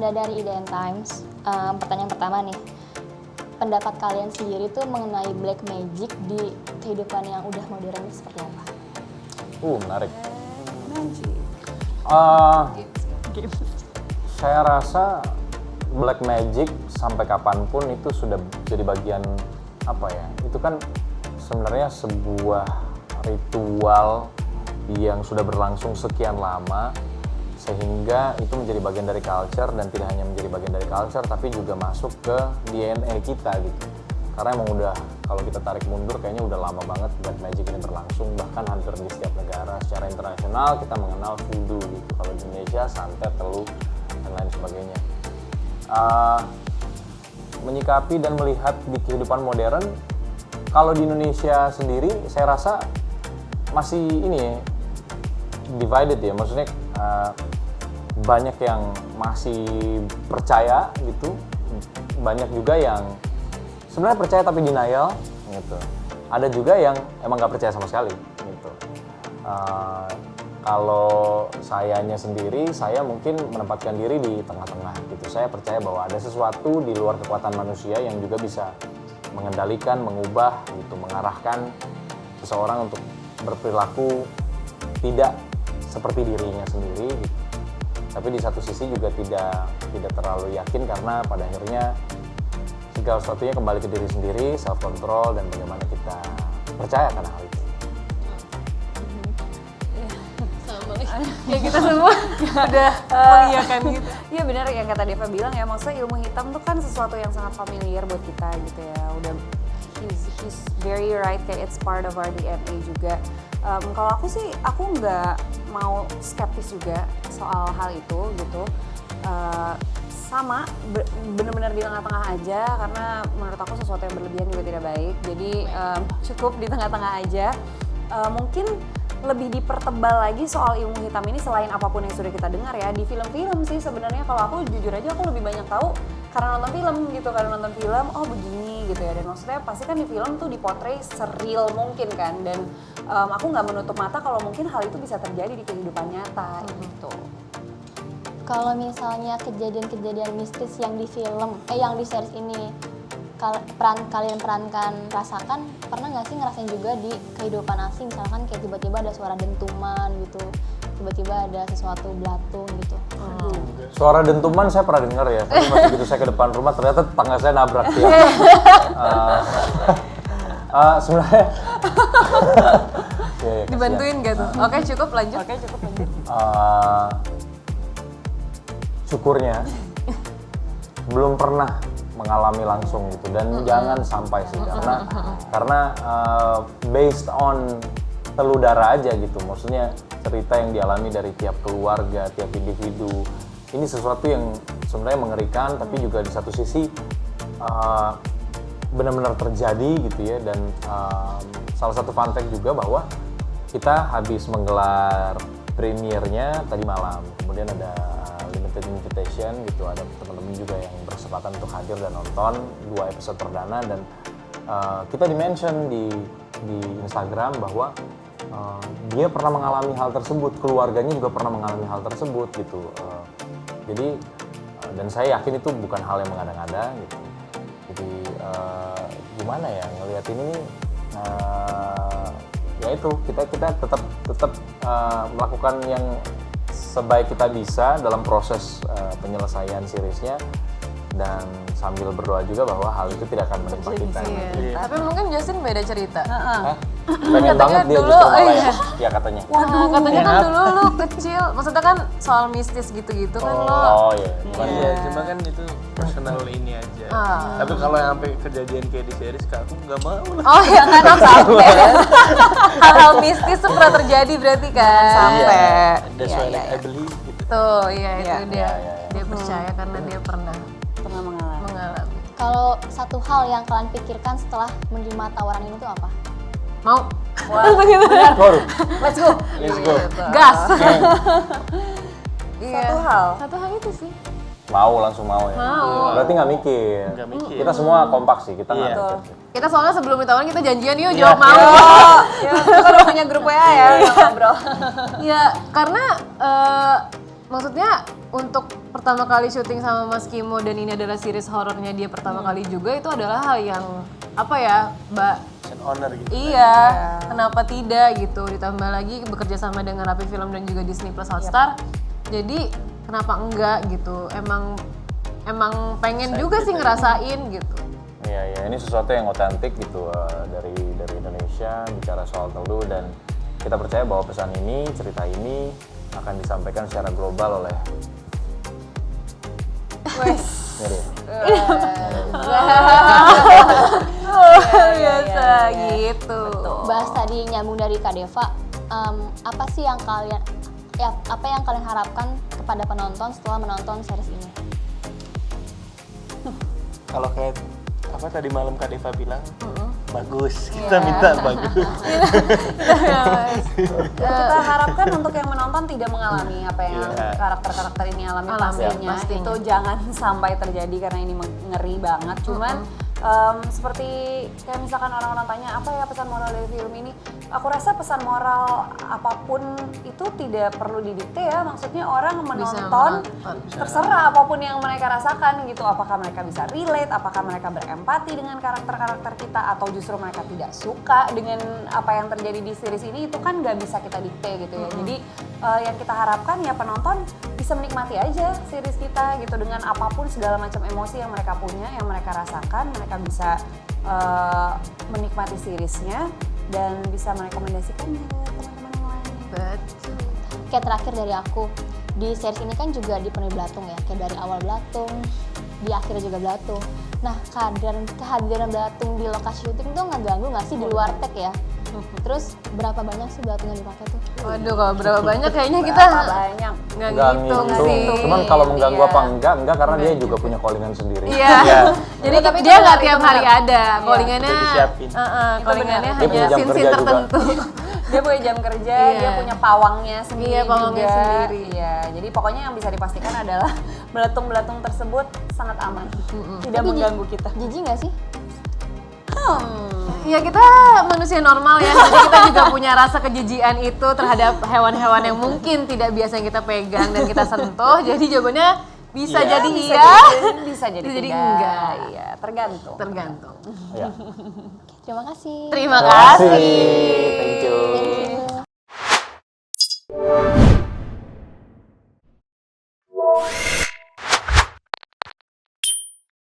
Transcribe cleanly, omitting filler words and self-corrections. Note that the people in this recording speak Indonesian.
Anda dari IDN Times. Pertanyaan pertama nih, pendapat kalian sendiri tuh mengenai black magic di kehidupan yang udah modern ini seperti apa? Menarik. Magic. Saya rasa black magic sampai kapanpun itu sudah jadi bagian apa ya? Itu kan sebenarnya sebuah ritual yang sudah berlangsung sekian lama sehingga itu menjadi bagian dari culture dan tidak hanya menjadi bagian dari culture tapi juga masuk ke DNA kita gitu. Karena emang udah kalau kita tarik mundur kayaknya udah lama banget black magic ini berlangsung, bahkan hampir di setiap negara secara internasional kita mengenal voodoo gitu. Kalau di Indonesia santet, teluh dan lain sebagainya. Menyikapi dan melihat di kehidupan modern, kalau di Indonesia sendiri saya rasa masih ini ya, divided ya, maksudnya banyak yang masih percaya gitu, banyak juga yang sebenarnya percaya tapi denial gitu. Ada juga yang emang nggak percaya sama sekali gitu. Kalau sayanya sendiri, saya mungkin menempatkan diri di tengah-tengah gitu. Saya percaya bahwa ada sesuatu di luar kekuatan manusia yang juga bisa mengendalikan, mengubah gitu, mengarahkan seseorang untuk berperilaku tidak seperti dirinya sendiri gitu. Tapi di satu sisi juga tidak terlalu yakin karena pada akhirnya segala sesuatunya kembali ke diri sendiri, self control dan bagaimana kita percaya karena hal itu. Ya kita semua udah mengiyakan gitu. Iya benar yang kata Deva bilang ya, maksudnya ilmu hitam tuh kan sesuatu yang sangat familiar buat kita gitu ya. Udah he's very right, kayak it's part of our DNA juga. Kalau aku sih, aku nggak mau skeptis juga soal hal itu gitu. Sama, benar-benar di tengah-tengah aja karena menurut aku sesuatu yang berlebihan juga tidak baik. Jadi cukup di tengah-tengah aja. Mungkin lebih dipertebal lagi soal ilmu hitam ini selain apapun yang sudah kita dengar ya di film-film sih sebenarnya. Kalau aku jujur aja aku lebih banyak tahu karena nonton film gitu, karena nonton film oh begini gitu ya, dan maksudnya pasti kan di film tuh dipotret seril mungkin kan, dan aku nggak menutup mata kalau mungkin hal itu bisa terjadi di kehidupan nyata gitu. Kalau misalnya kejadian-kejadian mistis yang di film, yang di series ini kalian perankan rasakan, pernah nggak sih ngerasain juga di kehidupan asing, misalkan kayak tiba-tiba ada suara dentuman gitu, tiba-tiba ada sesuatu belatung gitu. Suara dentuman saya pernah dengar ya, tapi pas begitu saya ke depan rumah ternyata tetangga saya nabrak dia. Sebenarnya Dibantuin gak tuh? Oke cukup lanjut. Syukurnya belum pernah mengalami langsung gitu, dan jangan sampai sih karena based on teluh darah aja gitu, maksudnya cerita yang dialami dari tiap keluarga, tiap individu ini sesuatu yang sebenarnya mengerikan, tapi juga di satu sisi benar-benar terjadi gitu ya. Dan salah satu fun fact juga bahwa kita habis menggelar premiernya tadi malam, kemudian ada limited invitation gitu, ada teman-teman juga yang berkesempatan untuk hadir dan nonton 2 episode perdana, dan kita di-mention di Instagram bahwa dia pernah mengalami hal tersebut, keluarganya juga pernah mengalami hal tersebut gitu. Jadi dan saya yakin itu bukan hal yang mengada-ngada gitu. Jadi gimana ya ngelihat ini ya itu kita tetap melakukan yang sebaik kita bisa dalam proses penyelesaian seriesnya, dan sambil berdoa juga bahwa hal itu tidak akan menimpa kita. Iya. Tapi mungkin Justin beda cerita. Pengen banget dia dulu, justru malah ya katanya. Katanya kan dulu lu kecil, maksudnya kan soal mistis gitu-gitu kan lo. Oh iya. Iya, cuma kan itu personal ini aja. Tapi kalau yang sampai kejadian kayak di series, aku nggak mau lah. Oh ya kan sampai hal-hal mistis tuh pernah terjadi berarti kan. Sampai. That's why like I believe gitu. Tuh, iya itu dia. Iya. Dia percaya karena dia pernah mengalami. Kalau satu hal yang kalian pikirkan setelah menerima tawaran ini tuh apa? mau. Let's go. Gas. Satu hal itu sih. Langsung mau ya. Mau. Berarti nggak mikir. Nggak mikir. Kita semua kompak sih, kita nggak Iya. mikir. Kita soalnya sebelum ditawarin kita janjian yuk jawab mau. Ya, kita udah punya grup WA ya, ngobrol. Ya karena maksudnya untuk pertama kali syuting sama Mas Kimo dan ini adalah series horornya dia pertama kali juga, itu adalah hal yang apa ya, Mbak? An honor gitu. Iya, kenapa tidak gitu, ditambah lagi bekerja sama dengan Rapi Film dan juga Disney Plus Hotstar. Jadi kenapa enggak gitu, emang pengen juga sih ngerasain gitu. Iya, ini sesuatu yang otentik gitu dari Indonesia, bicara soal Teldu, dan kita percaya bahwa pesan ini, cerita ini akan disampaikan secara global oleh Jadi, biasa gitu. Bahas tadi nyambung dari Kak Deva, apa sih yang kalian harapkan kepada penonton setelah menonton series ini? Kalau kayak apa tadi malam Kak Deva bilang, bagus, kita minta bagus. Kita harapkan untuk yang menonton tidak mengalami apa yang karakter-karakter ini alami pastinya. Itu jangan sampai terjadi karena ini ngeri banget. Cuman seperti kayak misalkan orang-orang tanya apa ya pesan moral dari film ini, aku rasa pesan moral apapun itu tidak perlu didikte ya, maksudnya orang menonton terserah apapun yang mereka rasakan gitu, apakah mereka bisa relate, apakah mereka berempati dengan karakter-karakter kita, atau justru mereka tidak suka dengan apa yang terjadi di series ini, itu kan nggak bisa kita dikte gitu ya. Jadi yang kita harapkan ya penonton bisa menikmati aja series kita gitu, dengan apapun segala macam emosi yang mereka punya, yang mereka rasakan, mereka bisa menikmati seriesnya dan bisa merekomendasikannya ke teman-teman yang lain. Betul. Kayak terakhir dari aku, di series ini kan juga dipenuhi belatung ya, kayak dari awal belatung, di akhir juga belatung. Nah, kehadiran belatung di lokasi syuting tuh ngeganggu nggak sih di luar tag ya? Terus berapa banyak sih belatung yang dipakai tuh? Waduh, kalau berapa banyak kayaknya kita Banyak. nggak nggak ngitung ngitung. sih. Cuman kalau mengganggu apa enggak karena dia juga punya callingan sendiri. Iya. Jadi Tapi itu dia nggak benar, tiap itu hari benar. ada, callingannya, Udah disiapin. callingannya Dia punya hanya jam scene-scene kerja juga. tertentu. Dia punya jam kerja, Iya. dia punya pawangnya sendiri Iya, pawangnya juga. sendiri. Iya, jadi pokoknya yang bisa dipastikan adalah belatung-belatung tersebut sangat aman, tidak mengganggu kita. Jijik nggak sih? Ya kita manusia normal ya, jadi kita juga punya rasa kejijian itu terhadap hewan-hewan yang mungkin tidak biasa yang kita pegang dan kita sentuh. Jadi jawabannya bisa jadi iya, Bisa jadi bisa jadi tidak. enggak. Iya, tergantung. Tergantung. Ya. Terima kasih. Terima Terima kasih. kasih. Thank you. Thank you.